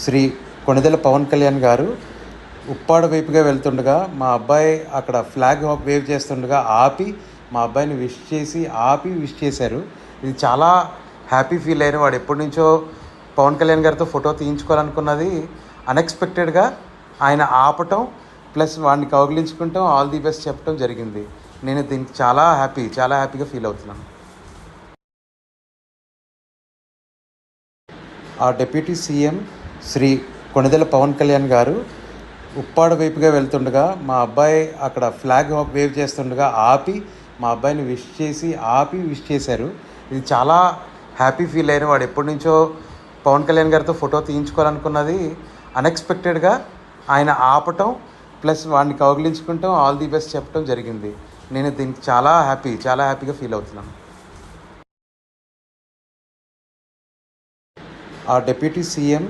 శ్రీ కొణిదెల పవన్ కళ్యాణ్ గారు ఉప్పాడ వైపుగా వెళ్తుండగా మా అబ్బాయి అక్కడ ఫ్లాగ్ వేవ్ చేస్తుండగా ఆపి మా అబ్బాయిని విష్ చేశారు. ఇది చాలా హ్యాపీ ఫీల్ అయిన. వాడు ఎప్పటి నుంచో పవన్ కళ్యాణ్ గారితో ఫోటో తీయించుకోవాలనుకున్నది అన్ఎక్స్పెక్టెడ్గా ఆయన ఆపటం ప్లస్ వాడిని కౌగిలించుకుంటాం, ఆల్ ది బెస్ట్ చెప్పడం జరిగింది. నేను దీనికి చాలా హ్యాపీగా ఫీల్ అవుతున్నాను. ఆ డిప్యూటీ సీఎం శ్రీ కొణిదెల పవన్ కళ్యాణ్ గారు ఉప్పాడ వైపుగా వెళ్తుండగా మా అబ్బాయి అక్కడ ఫ్లాగ్ వేవ్ చేస్తుండగా ఆపి మా అబ్బాయిని విష్ చేశారు. ఇది చాలా హ్యాపీ ఫీల్ అయిన. వాడు ఎప్పటి నుంచో పవన్ కళ్యాణ్ గారితో ఫోటో తీయించుకోవాలనుకున్నది అన్ఎక్స్పెక్టెడ్గా ఆయన ఆపటం ప్లస్ వాడిని కౌగిలించుకుంటాం, ఆల్ ది బెస్ట్ చెప్పడం జరిగింది. నేను దీనికి చాలా హ్యాపీగా ఫీల్ అవుతున్నాను. ఆ డిప్యూటీ సీఎం